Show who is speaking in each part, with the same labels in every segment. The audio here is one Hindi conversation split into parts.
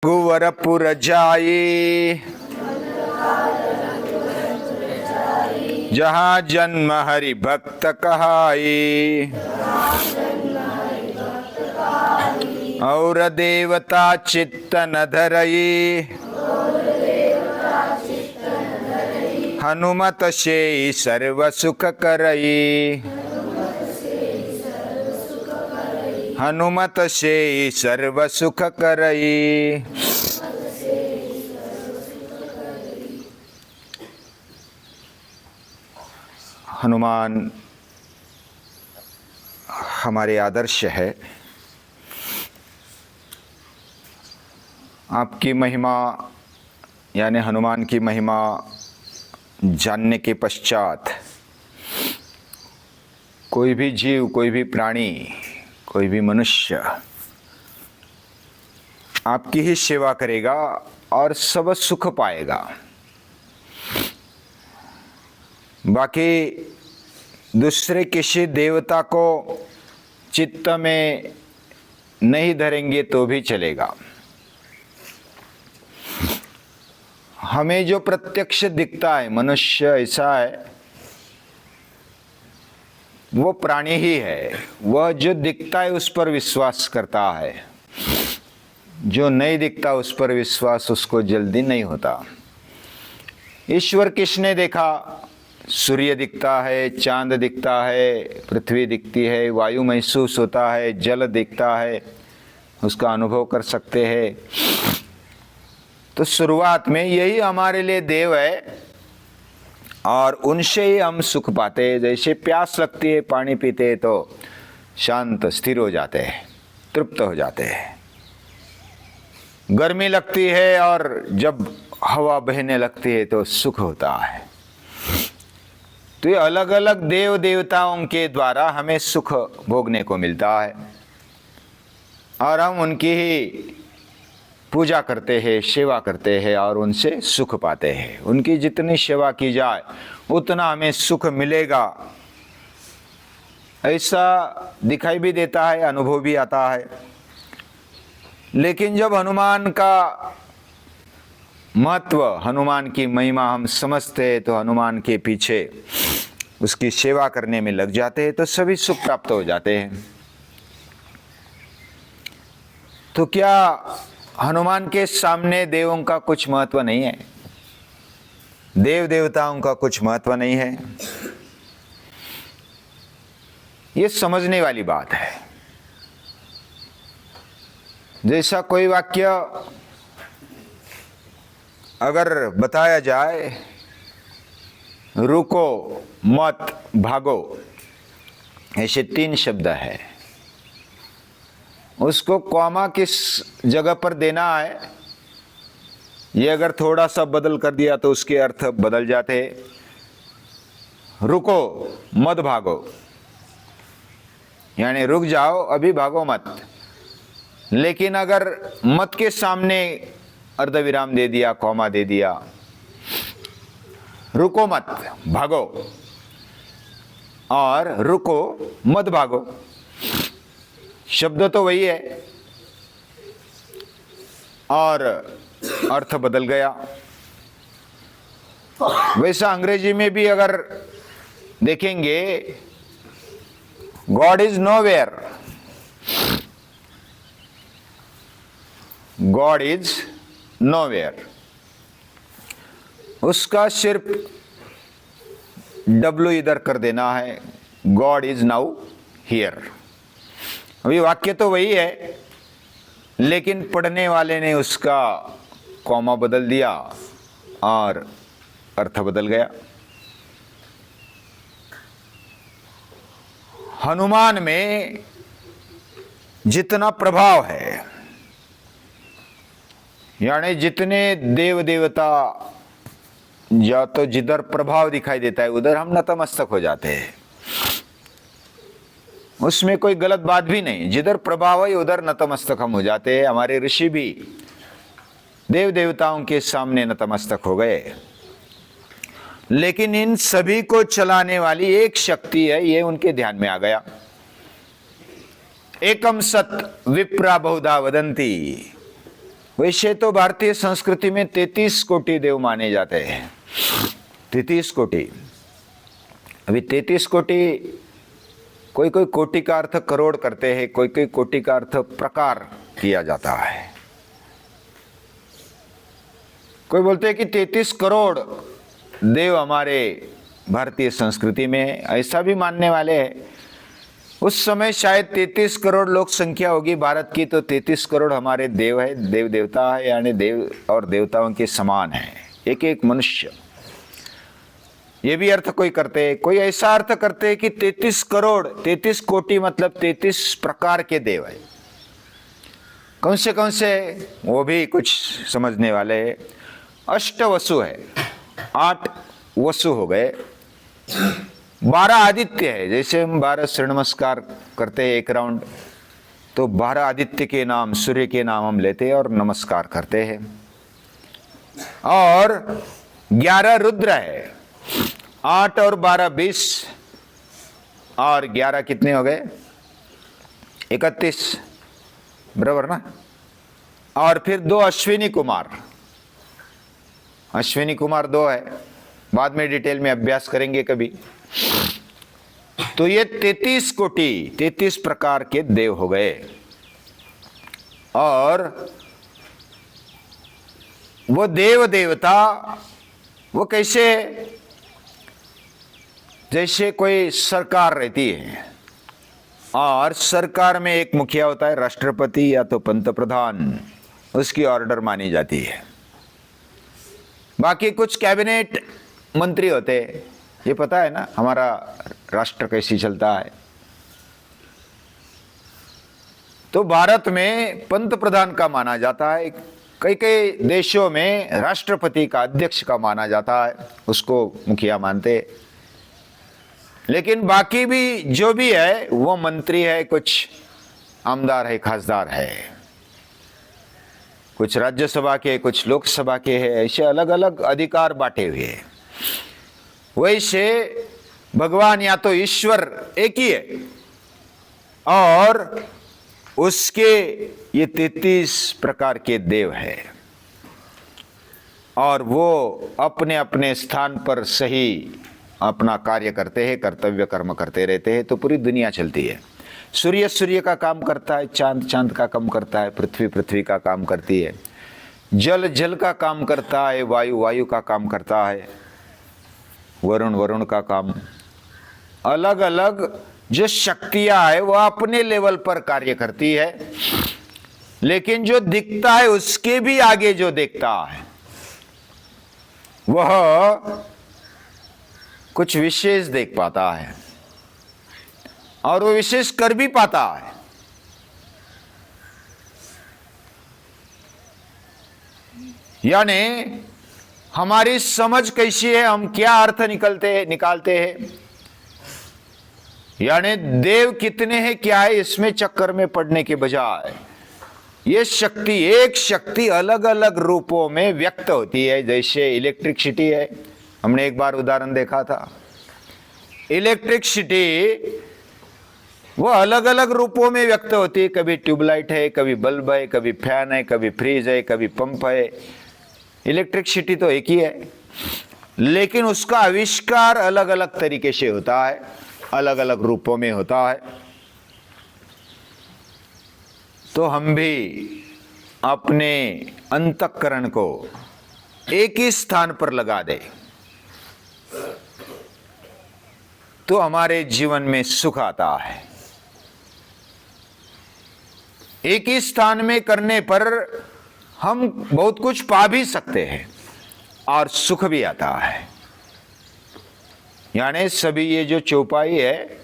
Speaker 1: रघुवरपुर जाई, जहाँ जन्म हरि भक्त कहाई। और देवता चित्त न धरई, हनुमत से सर्व सुख करई। हनुमत से सर्व सुख करई। हनुमान हमारे आदर्श है। आपकी महिमा यानी हनुमान की महिमा जानने के पश्चात कोई भी जीव, कोई भी प्राणी, कोई भी मनुष्य आपकी ही सेवा करेगा और सब सुख पाएगा। बाकी दूसरे किसी देवता को चित्त में नहीं धरेंगे तो भी चलेगा। हमें जो प्रत्यक्ष दिखता है, मनुष्य ऐसा है, वो प्राणी ही है। वह जो दिखता है उस पर विश्वास करता है, जो नहीं दिखता उस पर विश्वास उसको जल्दी नहीं होता। ईश्वर किसने देखा? सूर्य दिखता है, चांद दिखता है, पृथ्वी दिखती है, वायु महसूस होता है, जल दिखता है, उसका अनुभव कर सकते हैं। तो शुरुआत में यही हमारे लिए देव है और उनसे ही हम सुख पाते हैं। जैसे प्यास लगती है, पानी पीते हैं तो शांत स्थिर हो जाते हैं, तृप्त हो जाते हैं। गर्मी लगती है और जब हवा बहने लगती है तो सुख होता है। तो ये अलग अलग देव देवताओं के द्वारा हमें सुख भोगने को मिलता है और हम उनकी ही पूजा करते हैं, सेवा करते हैं और उनसे सुख पाते हैं। उनकी जितनी सेवा की जाए उतना हमें सुख मिलेगा, ऐसा दिखाई भी देता है, अनुभव भी आता है। लेकिन जब हनुमान का महत्व, हनुमान की महिमा हम समझते हैं तो हनुमान के पीछे उसकी सेवा करने में लग जाते हैं तो सभी सुख प्राप्त हो जाते हैं। तो क्या हनुमान के सामने देवों का कुछ महत्व नहीं है? देव देवताओं का कुछ महत्व नहीं है? ये समझने वाली बात है। जैसा कोई वाक्य अगर बताया जाए, रुको, मत, भागो, ऐसे 3 शब्द है। उसको कॉमा किस जगह पर देना है, ये अगर थोड़ा सा बदल कर दिया तो उसके अर्थ बदल जाते। रुको, मत भागो, यानी रुक जाओ, अभी भागो मत। लेकिन अगर मत के सामने अर्धविराम दे दिया, कॉमा दे दिया, रुको मत भागो और रुको मत भागो, शब्द तो वही है और अर्थ बदल गया। वैसा अंग्रेजी में भी अगर देखेंगे, God is nowhere, God is nowhere, उसका सिर्फ डब्ल्यू इधर कर देना है, गॉड इज नाउ हियर। अभी वाक्य तो वही है, लेकिन पढ़ने वाले ने उसका कॉमा बदल दिया और अर्थ बदल गया। हनुमान में जितना प्रभाव है, यानी जितने देव देवता, या तो जिधर प्रभाव दिखाई देता है उधर हम नतमस्तक हो जाते हैं। उसमें कोई गलत बात भी नहीं, जिधर प्रभाव है उधर नतमस्तक हम हो जाते हैं। हमारे ऋषि भी देव देवताओं के सामने नतमस्तक हो गए। लेकिन इन सभी को चलाने वाली एक शक्ति है, ये उनके ध्यान में आ गया। एकम सत विप्रा बहुधा वदंती, वैसे तो भारतीय संस्कृति में 33 कोटि देव माने जाते हैं, 33 कोटि। अभी 33 कोटि, कोई कोई कोटि का अर्थ करोड़ करते हैं, कोई कोई कोटि का अर्थ प्रकार किया जाता है। कोई बोलते हैं कि 33 करोड़ देव हमारे भारतीय संस्कृति में, ऐसा भी मानने वाले हैं। उस समय शायद 33 करोड़ लोक संख्या होगी भारत की, तो 33 करोड़ हमारे देव है, देव देवता है, यानी देव और देवताओं के समान है एक एक मनुष्य। ये भी अर्थ कोई करते हैं, कोई ऐसा अर्थ करते हैं कि 33 करोड़, 33 कोटि मतलब 33 प्रकार के देव है। कौन से वो भी कुछ समझने वाले हैं। अष्ट वसु है, 8 वसु हो गए, 12 आदित्य है। जैसे हम 12 सूर्य नमस्कार करते हैं एक राउंड, तो 12 आदित्य के नाम, सूर्य के नाम हम लेते हैं और नमस्कार करते हैं। और 11 रुद्र है, 8 और 12 20, और 11 कितने हो गए? 31, बराबर ना। और फिर 2 अश्विनी कुमार, अश्विनी कुमार 2 है, बाद में डिटेल में अभ्यास करेंगे कभी। तो ये 33 कोटि, 33 प्रकार के देव हो गए। और वो देव देवता वो कैसे? जैसे कोई सरकार रहती है और सरकार में एक मुखिया होता है, राष्ट्रपति या तो पंत प्रधान, उसकी ऑर्डर मानी जाती है। बाकी कुछ कैबिनेट मंत्री होते हैं। ये पता है ना हमारा राष्ट्र कैसे चलता है। तो भारत में पंत प्रधान का माना जाता है, कई कई देशों में राष्ट्रपति का, अध्यक्ष का माना जाता है, उसको मुखिया मानते। लेकिन बाकी भी जो भी है वो मंत्री है, कुछ आमदार है, खासदार है, कुछ राज्यसभा के, कुछ लोकसभा के है, ऐसे अलग अलग अधिकार बांटे हुए हैं। वैसे भगवान या तो ईश्वर एक ही है और उसके ये 33 प्रकार के देव है, और वो अपने अपने स्थान पर सही अपना कार्य करते हैं, कर्तव्य कर्म करते रहते हैं, तो पूरी दुनिया चलती है। सूर्य सूर्य का काम करता है, चांद चांद का काम करता है, पृथ्वी पृथ्वी का काम करती है, जल जल का काम करता है, वायु वायु का काम करता है, वरुण वरुण का काम। अलग अलग जो शक्तियां है वो अपने लेवल पर कार्य करती है, लेकिन जो दिखता है उसके भी आगे जो देखता है वह कुछ विशेष देख पाता है, और वो विशेष कर भी पाता है। यानी हमारी समझ कैसी है, हम क्या अर्थ निकालते हैं, यानी देव कितने हैं क्या है, इसमें चक्कर में पड़ने के बजाय ये शक्ति, एक शक्ति अलग अलग रूपों में व्यक्त होती है। जैसे इलेक्ट्रिसिटी है, हमने एक बार उदाहरण देखा था। इलेक्ट्रिसिटी वो अलग अलग रूपों में व्यक्त होती है, कभी ट्यूबलाइट है, कभी बल्ब है, कभी फैन है, कभी फ्रिज है, कभी पंप है। इलेक्ट्रिसिटी तो एक ही है, लेकिन उसका आविष्कार अलग अलग तरीके से होता है, अलग अलग रूपों में होता है। तो हम भी अपने अंतःकरण को एक ही स्थान पर लगा दें तो हमारे जीवन में सुख आता है। एक ही स्थान में करने पर हम बहुत कुछ पा भी सकते हैं और सुख भी आता है। यानी सभी ये जो चौपाई है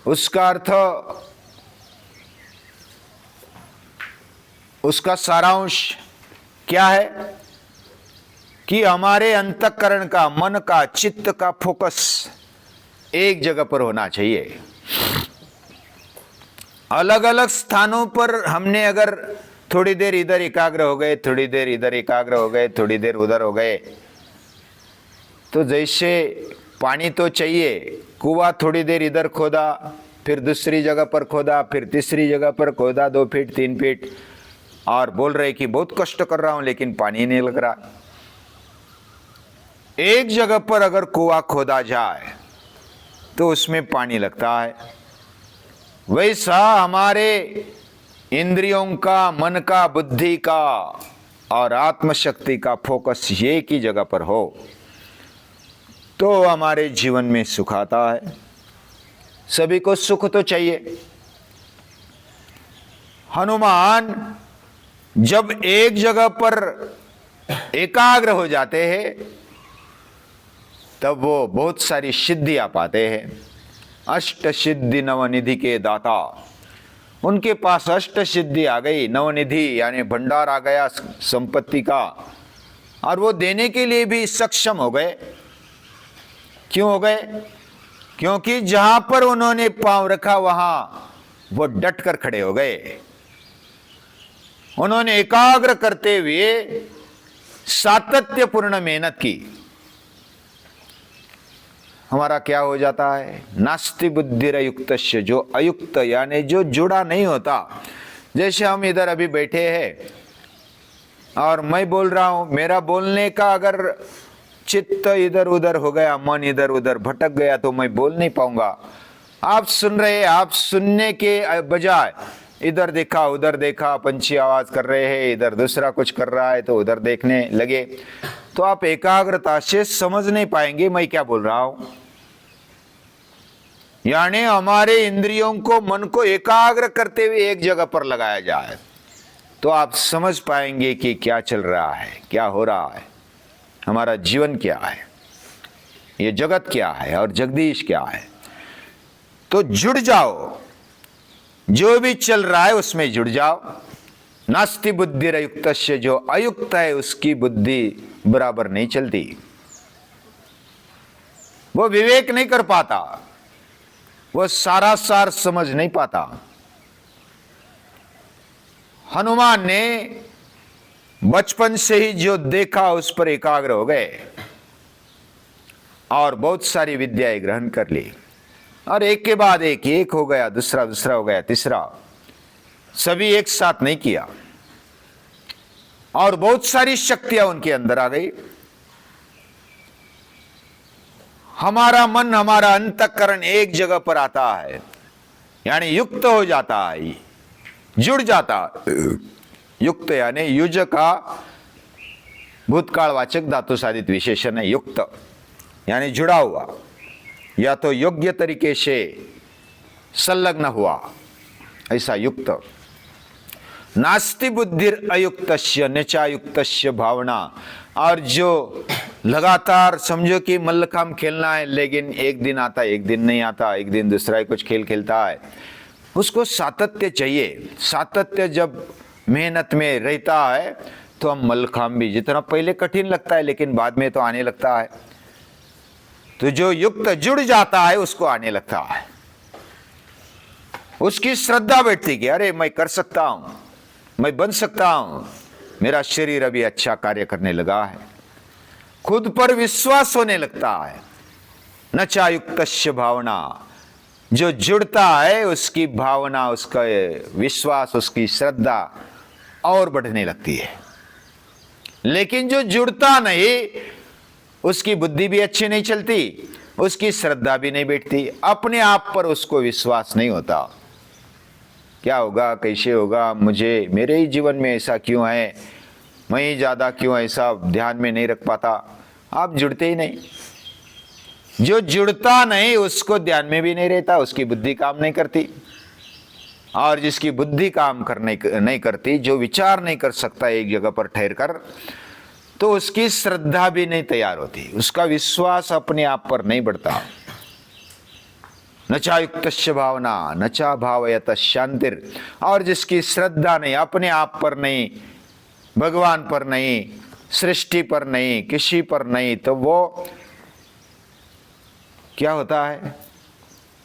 Speaker 1: उसका अर्थ, उसका सारांश क्या है कि हमारे अंतःकरण का, मन का, चित्त का फोकस एक जगह पर होना चाहिए। अलग अलग स्थानों पर हमने अगर थोड़ी देर इधर एकाग्र हो गए, थोड़ी देर इधर एकाग्र हो गए, थोड़ी देर उधर हो गए, तो जैसे पानी तो चाहिए, कुआं थोड़ी देर इधर खोदा, फिर दूसरी जगह पर खोदा, फिर तीसरी जगह पर खोदा, 2 फीट 3 फीट, और बोल रहे कि बहुत कष्ट कर रहा हूं लेकिन पानी नहीं लग रहा। एक जगह पर अगर कुआं खोदा जाए तो उसमें पानी लगता है। वैसा हमारे इंद्रियों का, मन का, बुद्धि का और आत्मशक्ति का फोकस एक ही जगह पर हो तो हमारे जीवन में सुख आता है। सभी को सुख तो चाहिए। हनुमान जब एक जगह पर एकाग्र हो जाते हैं तब वो बहुत सारी सिद्धियां पाते हैं। अष्ट सिद्धि नवनिधि के दाता, उनके पास अष्ट सिद्धि आ गई, नवनिधि यानी भंडार आ गया संपत्ति का, और वो देने के लिए भी सक्षम हो गए। क्यों हो गए? क्योंकि जहां पर उन्होंने पांव रखा वहां वो डट कर खड़े हो गए। उन्होंने एकाग्र करते हुए सातत्यपूर्ण मेहनत की। हमारा क्या हो जाता है? नास्ति बुद्धिरयुक्तस्य, जो अयुक्त यानी जो जुड़ा नहीं होता। जैसे हम इधर अभी बैठे हैं और मैं बोल रहा हूं, मेरा बोलने का अगर चित्त इधर उधर हो गया, मन इधर उधर भटक गया तो मैं बोल नहीं पाऊंगा। आप सुन रहे, आप सुनने के बजाय इधर देखा उधर देखा, पंछी आवाज कर रहे हैं, इधर दूसरा कुछ कर रहा है तो उधर देखने लगे, तो आप एकाग्रता से समझ नहीं पाएंगे मैं क्या बोल रहा हूं। यानी हमारे इंद्रियों को, मन को एकाग्र करते हुए एक जगह पर लगाया जाए तो आप समझ पाएंगे कि क्या चल रहा है, क्या हो रहा है, हमारा जीवन क्या है, ये जगत क्या है और जगदीश क्या है। तो जुड़ जाओ, जो भी चल रहा है उसमें जुड़ जाओ। नास्ति बुद्धिरयुक्तस्य, जो अयुक्त है उसकी बुद्धि बराबर नहीं चलती, वो विवेक नहीं कर पाता, वो सारा सार समझ नहीं पाता। हनुमान ने बचपन से ही जो देखा उस पर एकाग्र हो गए और बहुत सारी विद्याएं ग्रहण कर ली, और एक के बाद एक हो गया, दूसरा दूसरा हो गया, तीसरा, सभी एक साथ नहीं किया, और बहुत सारी शक्तियां उनके अंदर आ गई। हमारा मन, हमारा अंतःकरण एक जगह पर आता है, यानी युक्त हो जाता है, जुड़ जाता। युक्त यानी युज का भूतकालवाचक धातु साधित विशेषण है युक्त, यानी जुड़ा हुआ, या तो योग्य तरीके से संलग्न हुआ, ऐसा युक्त। नास्ति बुद्धिर अयुक्तस्य नचायुक्तस्य भावना, और जो लगातार समझो कि मल्लखांब खेलना है लेकिन एक दिन आता एक दिन नहीं आता, एक दिन दूसरा ही कुछ खेल खेलता है, उसको सातत्य चाहिए। सातत्य जब मेहनत में रहता है तो हम मल्लखांब भी जितना पहले कठिन लगता है लेकिन बाद में तो आने लगता है। तो जो युक्त जुड़ जाता है उसको आने लगता है, उसकी श्रद्धा बैठती कि अरे मैं कर सकता हूं, मैं बन सकता हूं, मेरा शरीर अभी अच्छा कार्य करने लगा है, खुद पर विश्वास होने लगता है। नचायुक्तस्य भावना, जो जुड़ता है उसकी भावना, उसका विश्वास, उसकी श्रद्धा और बढ़ने लगती है। लेकिन जो जुड़ता नहीं उसकी बुद्धि भी अच्छी नहीं चलती, उसकी श्रद्धा भी नहीं बैठती, अपने आप पर उसको विश्वास नहीं होता। क्या होगा, कैसे होगा, मुझे, मेरे ही जीवन में ऐसा क्यों है, मैं ही ज्यादा क्यों ऐसा ध्यान में नहीं रख पाता। आप जुड़ते ही नहीं। जो जुड़ता नहीं उसको ध्यान में भी नहीं रहता, उसकी बुद्धि काम नहीं करती, और जिसकी बुद्धि काम करने नहीं करती, जो विचार नहीं कर सकता एक जगह पर ठहर कर, तो उसकी श्रद्धा भी नहीं तैयार होती, उसका विश्वास अपने आप पर नहीं बढ़ता। नचायुक्तस्य भावना नचा भावयत शांतिर, और जिसकी श्रद्धा नहीं, अपने आप पर नहीं, भगवान पर नहीं, सृष्टि पर नहीं, किसी पर नहीं, तो वो क्या होता है?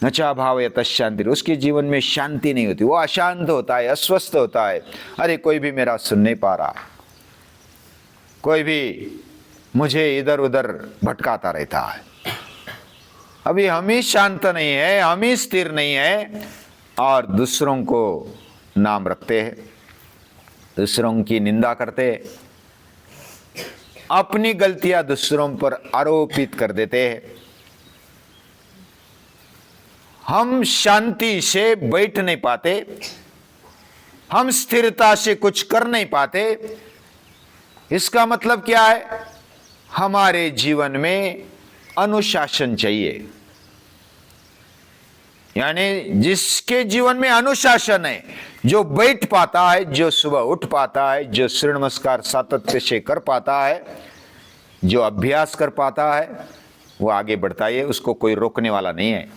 Speaker 1: नचा भावयत शांतिर, उसके जीवन में शांति नहीं होती, वो अशांत होता है, अस्वस्थ होता है। अरे कोई भी मेरा सुन नहीं पा रहा, कोई भी मुझे इधर उधर भटकाता रहता है। अभी हम ही शांत नहीं है, हम ही स्थिर नहीं है, और दूसरों को नाम रखते हैं। दूसरों की निंदा करते, अपनी गलतियां दूसरों पर आरोपित कर देते हैं। हम शांति से बैठ नहीं पाते, हम स्थिरता से कुछ कर नहीं पाते। इसका मतलब क्या है? हमारे जीवन में अनुशासन चाहिए। यानी जिसके जीवन में अनुशासन है, जो बैठ पाता है, जो सुबह उठ पाता है, जो सूर्य नमस्कार सातत्य से कर पाता है, जो अभ्यास कर पाता है, वो आगे बढ़ता है, उसको कोई रोकने वाला नहीं है।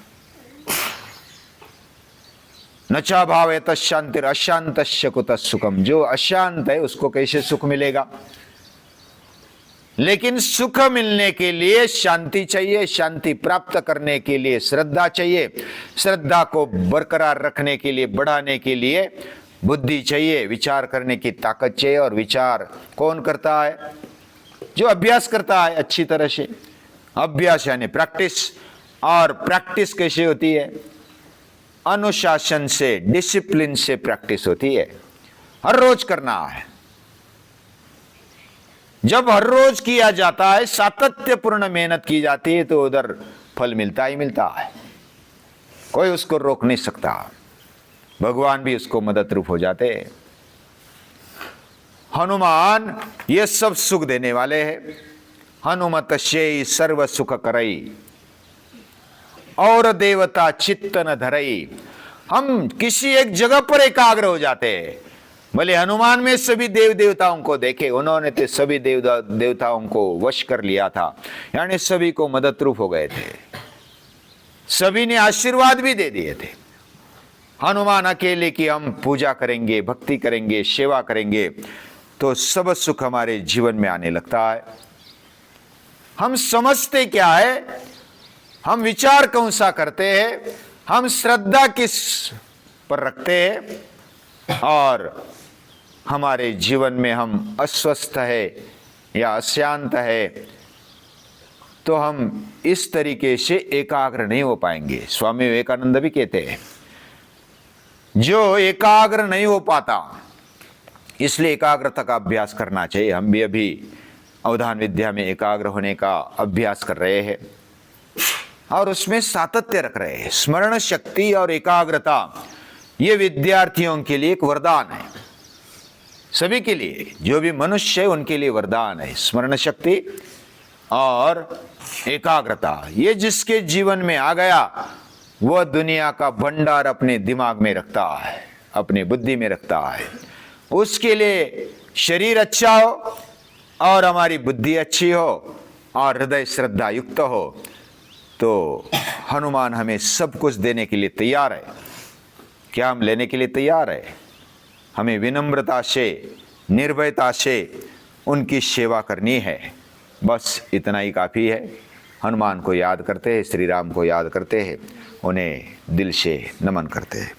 Speaker 1: नचा भावे तशांतिर अशांतस्य कुतः सुखम। जो अशांत है उसको कैसे सुख मिलेगा? लेकिन सुख मिलने के लिए शांति चाहिए, शांति प्राप्त करने के लिए श्रद्धा चाहिए, श्रद्धा को बरकरार रखने के लिए, बढ़ाने के लिए बुद्धि चाहिए, विचार करने की ताकत चाहिए। और विचार कौन करता है? जो अभ्यास करता है अच्छी तरह से। अभ्यास यानी प्रैक्टिस। और प्रैक्टिस कैसे होती है? अनुशासन से, डिसिप्लिन से प्रैक्टिस होती है। हर रोज करना है। जब हर रोज किया जाता है, सातत्यपूर्ण मेहनत की जाती है, तो उधर फल मिलता ही मिलता है। कोई उसको रोक नहीं सकता। भगवान भी उसको मदद रूप हो जाते हैं। हनुमान ये सब सुख देने वाले हैं। हनुमत से सर्व सुख करई और देवता चित्त न धरई। हम किसी एक जगह पर एकाग्र हो जाते हैं। भले हनुमान में सभी देव देवताओं को देखे, उन्होंने तो सभी देवताओं को वश कर लिया था, यानी सभी को मदद रूप हो गए थे, सभी ने आशीर्वाद भी दे दिए थे। हनुमान अकेले की हम पूजा करेंगे, भक्ति करेंगे, सेवा करेंगे, तो सब सुख हमारे जीवन में आने लगता है। हम समझते क्या है, हम विचार कौन सा करते हैं, हम श्रद्धा किस पर रखते हैं, और हमारे जीवन में हम अस्वस्थ है या अशांत है, तो हम इस तरीके से एकाग्र नहीं हो पाएंगे। स्वामी विवेकानंद भी कहते हैं, जो एकाग्र नहीं हो पाता, इसलिए एकाग्रता का अभ्यास करना चाहिए। हम भी अभी अवधान विद्या में एकाग्र होने का अभ्यास कर रहे हैं और उसमें सातत्य रख रहे हैं। स्मरण शक्ति और एकाग्रता ये विद्यार्थियों के लिए एक वरदान है, सभी के लिए, जो भी मनुष्य है उनके लिए वरदान है। स्मरण शक्ति और एकाग्रता, ये जिसके जीवन में आ गया, वह दुनिया का भंडार अपने दिमाग में रखता है, अपने बुद्धि में रखता है। उसके लिए शरीर अच्छा हो और हमारी बुद्धि अच्छी हो और हृदय श्रद्धा युक्त हो, तो हनुमान हमें सब कुछ देने के लिए तैयार है। क्या हम लेने के लिए तैयार है? हमें विनम्रता से, निर्भयता से उनकी सेवा करनी है। बस इतना ही काफ़ी है। हनुमान को याद करते हैं, श्री राम को याद करते हैं, उन्हें दिल से नमन करते हैं।